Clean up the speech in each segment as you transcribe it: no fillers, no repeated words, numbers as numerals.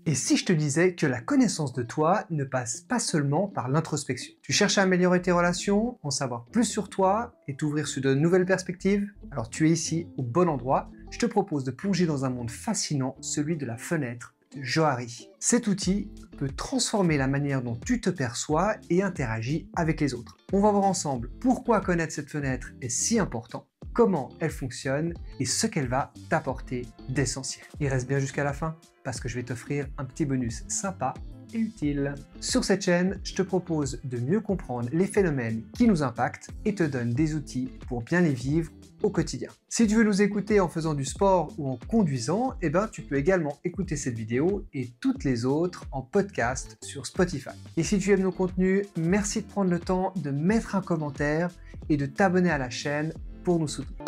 Et si je te disais que la connaissance de toi ne passe pas seulement par l'introspection? Tu cherches à améliorer tes relations, en savoir plus sur toi et t'ouvrir sur de nouvelles perspectives? Alors tu es ici au bon endroit. Je te propose de plonger dans un monde fascinant, celui de la fenêtre de Johari. Cet outil peut transformer la manière dont tu te perçois et interagis avec les autres. On va voir ensemble pourquoi connaître cette fenêtre est si important, comment elle fonctionne et ce qu'elle va t'apporter d'essentiel. Il reste bien jusqu'à la fin parce que je vais t'offrir un petit bonus sympa et utile. Sur cette chaîne, je te propose de mieux comprendre les phénomènes qui nous impactent et te donne des outils pour bien les vivre au quotidien. Si tu veux nous écouter en faisant du sport ou en conduisant, tu peux également écouter cette vidéo et toutes les autres en podcast sur Spotify. Et si tu aimes nos contenus, merci de prendre le temps de mettre un commentaire et de t'abonner à la chaîne pour nous soutenir.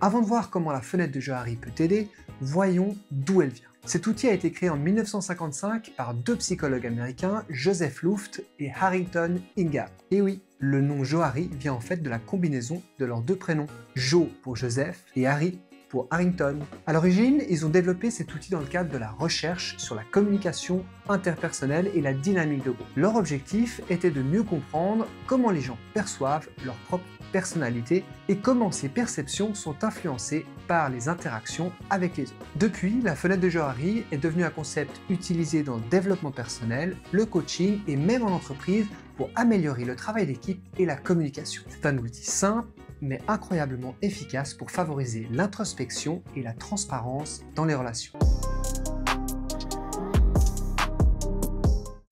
Avant de voir comment la fenêtre de Johari peut t'aider, voyons d'où elle vient. Cet outil a été créé en 1955 par deux psychologues américains, Joseph Luft et Harrington Ingham. Et oui, le nom Johari vient en fait de la combinaison de leurs deux prénoms, Jo pour Joseph et Harry pour Harrington. À l'origine, ils ont développé cet outil dans le cadre de la recherche sur la communication interpersonnelle et la dynamique de groupe. Leur objectif était de mieux comprendre comment les gens perçoivent leur propre personnalité et comment ces perceptions sont influencées par les interactions avec les autres. Depuis, la fenêtre de Johari est devenue un concept utilisé dans le développement personnel, le coaching et même en entreprise pour améliorer le travail d'équipe et la communication. C'est un outil simple mais incroyablement efficace pour favoriser l'introspection et la transparence dans les relations.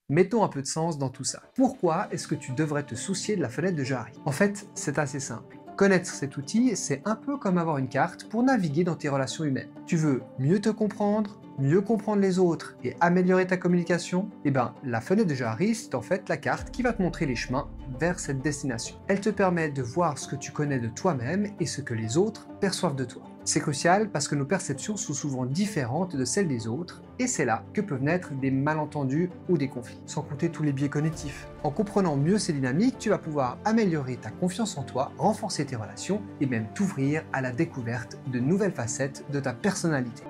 Mettons un peu de sens dans tout ça. Pourquoi est-ce que tu devrais te soucier de la fenêtre de Johari? En fait, c'est assez simple. Connaître cet outil, c'est un peu comme avoir une carte pour naviguer dans tes relations humaines. Tu veux mieux te comprendre, mieux comprendre les autres et améliorer ta communication? La fenêtre de Johari, c'est en fait la carte qui va te montrer les chemins vers cette destination. Elle te permet de voir ce que tu connais de toi-même et ce que les autres perçoivent de toi. C'est crucial parce que nos perceptions sont souvent différentes de celles des autres et c'est là que peuvent naître des malentendus ou des conflits, sans compter tous les biais cognitifs. En comprenant mieux ces dynamiques, tu vas pouvoir améliorer ta confiance en toi, renforcer tes relations et même t'ouvrir à la découverte de nouvelles facettes de ta personnalité.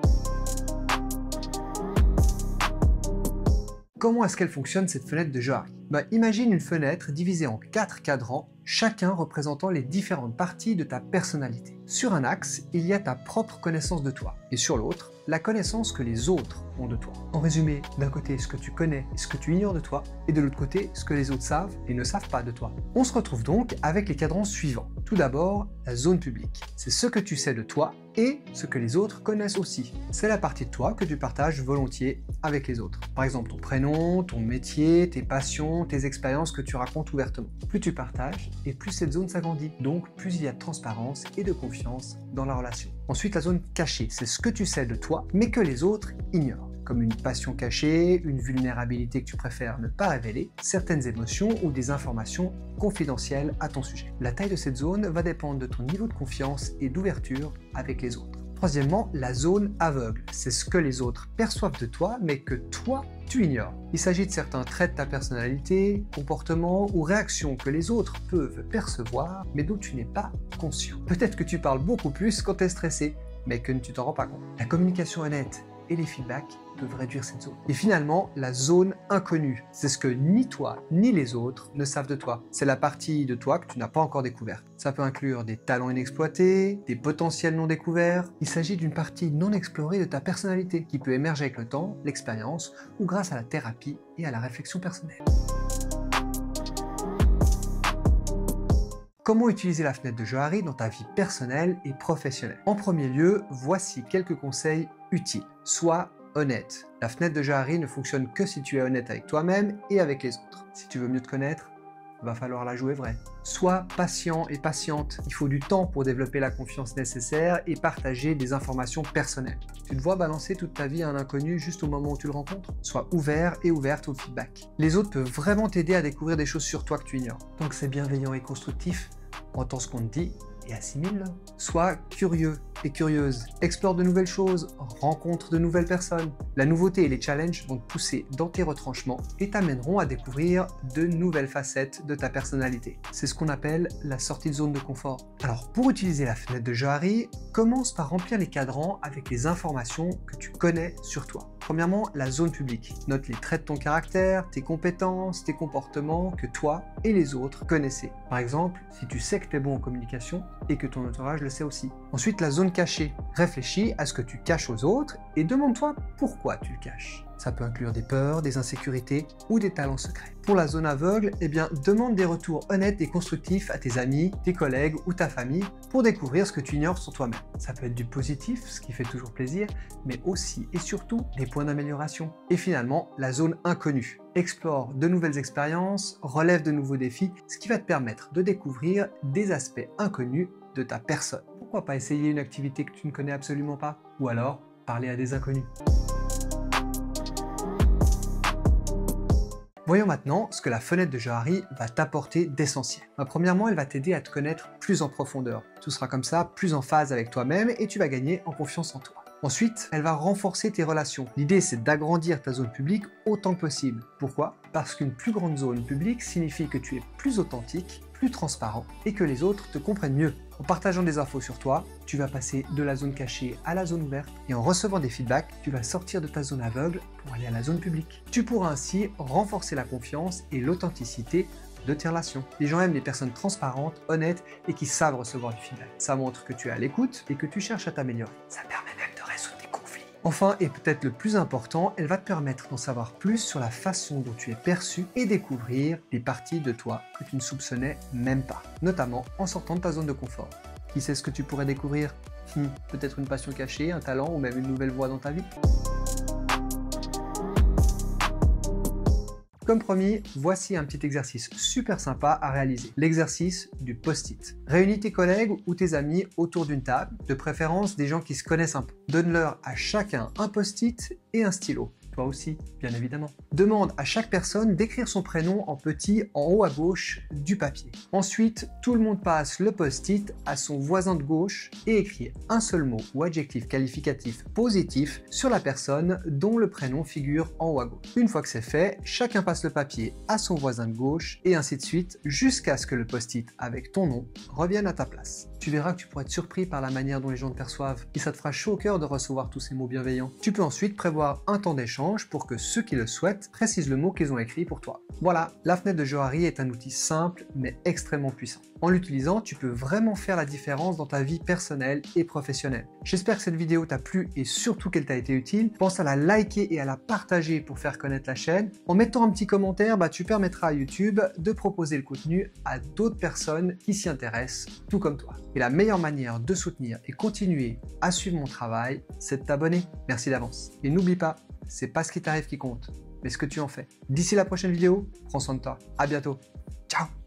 Comment est-ce qu'elle fonctionne cette fenêtre de Johari? Imagine une fenêtre divisée en 4 cadrans, chacun représentant les différentes parties de ta personnalité. Sur un axe, il y a ta propre connaissance de toi, et sur l'autre, la connaissance que les autres ont de toi. En résumé, d'un côté ce que tu connais et ce que tu ignores de toi, et de l'autre côté ce que les autres savent et ne savent pas de toi. On se retrouve donc avec les cadrans suivants. Tout d'abord, la zone publique. C'est ce que tu sais de toi et ce que les autres connaissent aussi. C'est la partie de toi que tu partages volontiers avec les autres. Par exemple, ton prénom, ton métier, tes passions, tes expériences que tu racontes ouvertement. Plus tu partages, et plus cette zone s'agrandit. Donc, plus il y a de transparence et de confiance dans la relation. Ensuite, la zone cachée, c'est ce que tu sais de toi, mais que les autres ignorent. Comme une passion cachée, une vulnérabilité que tu préfères ne pas révéler, certaines émotions ou des informations confidentielles à ton sujet. La taille de cette zone va dépendre de ton niveau de confiance et d'ouverture avec les autres. Troisièmement, la zone aveugle. C'est ce que les autres perçoivent de toi, mais que toi, tu ignores. Il s'agit de certains traits de ta personnalité, comportements ou réactions que les autres peuvent percevoir, mais dont tu n'es pas conscient. Peut-être que tu parles beaucoup plus quand tu es stressé, mais que tu t'en rends pas compte. La communication honnête et les feedbacks peuvent réduire cette zone. Et finalement, la zone inconnue. C'est ce que ni toi ni les autres ne savent de toi. C'est la partie de toi que tu n'as pas encore découverte. Ça peut inclure des talents inexploités, des potentiels non découverts. Il s'agit d'une partie non explorée de ta personnalité qui peut émerger avec le temps, l'expérience ou grâce à la thérapie et à la réflexion personnelle. Comment utiliser la fenêtre de Johari dans ta vie personnelle et professionnelle? En premier lieu, voici quelques conseils utiles. Sois honnête. La fenêtre de Johari ne fonctionne que si tu es honnête avec toi-même et avec les autres. Si tu veux mieux te connaître, il va falloir la jouer vraie. Sois patient et patiente. Il faut du temps pour développer la confiance nécessaire et partager des informations personnelles. Tu te vois balancer toute ta vie à un inconnu juste au moment où tu le rencontres? Sois ouvert et ouverte au feedback. Les autres peuvent vraiment t'aider à découvrir des choses sur toi que tu ignores. Tant que c'est bienveillant et constructif, entends ce qu'on te dit et assimile-le. Sois curieux et curieuse, explore de nouvelles choses, rencontre de nouvelles personnes. La nouveauté et les challenges vont te pousser dans tes retranchements et t'amèneront à découvrir de nouvelles facettes de ta personnalité. C'est ce qu'on appelle la sortie de zone de confort. Alors pour utiliser la fenêtre de Johari, commence par remplir les cadrans avec les informations que tu connais sur toi. Premièrement, la zone publique. Note les traits de ton caractère, tes compétences, tes comportements que toi et les autres connaissaient. Par exemple, si tu sais que tu es bon en communication et que ton entourage le sait aussi. Ensuite, la zone cachée. Réfléchis à ce que tu caches aux autres et demande-toi pourquoi tu le caches. Ça peut inclure des peurs, des insécurités ou des talents secrets. Pour la zone aveugle, demande des retours honnêtes et constructifs à tes amis, tes collègues ou ta famille pour découvrir ce que tu ignores sur toi-même. Ça peut être du positif, ce qui fait toujours plaisir, mais aussi et surtout des points d'amélioration. Et finalement, la zone inconnue. Explore de nouvelles expériences, relève de nouveaux défis, ce qui va te permettre de découvrir des aspects inconnus de ta personne. Pourquoi pas essayer une activité que tu ne connais absolument pas? Ou alors, parler à des inconnus. Voyons maintenant ce que la fenêtre de Johari va t'apporter d'essentiel. Premièrement, elle va t'aider à te connaître plus en profondeur. Tout sera comme ça, plus en phase avec toi-même et tu vas gagner en confiance en toi. Ensuite, elle va renforcer tes relations. L'idée, c'est d'agrandir ta zone publique autant que possible. Pourquoi? Parce qu'une plus grande zone publique signifie que tu es plus authentique, plus transparent et que les autres te comprennent mieux. En partageant des infos sur toi, tu vas passer de la zone cachée à la zone ouverte et en recevant des feedbacks, tu vas sortir de ta zone aveugle pour aller à la zone publique. Tu pourras ainsi renforcer la confiance et l'authenticité de tes relations. Les gens aiment les personnes transparentes, honnêtes et qui savent recevoir du feedback. Ça montre que tu es à l'écoute et que tu cherches à t'améliorer. Ça permet même de résoudre des conflits. Enfin, et peut-être le plus important, elle va te permettre d'en savoir plus sur la façon dont tu es perçu et découvrir des parties de toi que tu ne soupçonnais même pas, notamment en sortant de ta zone de confort. Qui sait ce que tu pourrais découvrir? Peut-être une passion cachée, un talent ou même une nouvelle voie dans ta vie? Comme promis, voici un petit exercice super sympa à réaliser. L'exercice du post-it. Réunis tes collègues ou tes amis autour d'une table, de préférence des gens qui se connaissent un peu. Donne-leur à chacun un post-it et un stylo. Toi aussi, bien évidemment. Demande à chaque personne d'écrire son prénom en petit en haut à gauche du papier. Ensuite, tout le monde passe le post-it à son voisin de gauche et écrit un seul mot ou adjectif qualificatif positif sur la personne dont le prénom figure en haut à gauche. Une fois que c'est fait, chacun passe le papier à son voisin de gauche et ainsi de suite jusqu'à ce que le post-it avec ton nom revienne à ta place. Tu verras que tu pourrais être surpris par la manière dont les gens te perçoivent et ça te fera chaud au cœur de recevoir tous ces mots bienveillants. Tu peux ensuite prévoir un temps d'échange pour que ceux qui le souhaitent précisent le mot qu'ils ont écrit pour toi. Voilà, la fenêtre de Johari est un outil simple mais extrêmement puissant. En l'utilisant, tu peux vraiment faire la différence dans ta vie personnelle et professionnelle. J'espère que cette vidéo t'a plu et surtout qu'elle t'a été utile. Pense à la liker et à la partager pour faire connaître la chaîne. En mettant un petit commentaire, tu permettras à YouTube de proposer le contenu à d'autres personnes qui s'y intéressent, tout comme toi. Et la meilleure manière de soutenir et continuer à suivre mon travail, c'est de t'abonner. Merci d'avance. Et n'oublie pas, c'est pas ce qui t'arrive qui compte, mais ce que tu en fais. D'ici la prochaine vidéo, prends soin de toi. À bientôt. Ciao!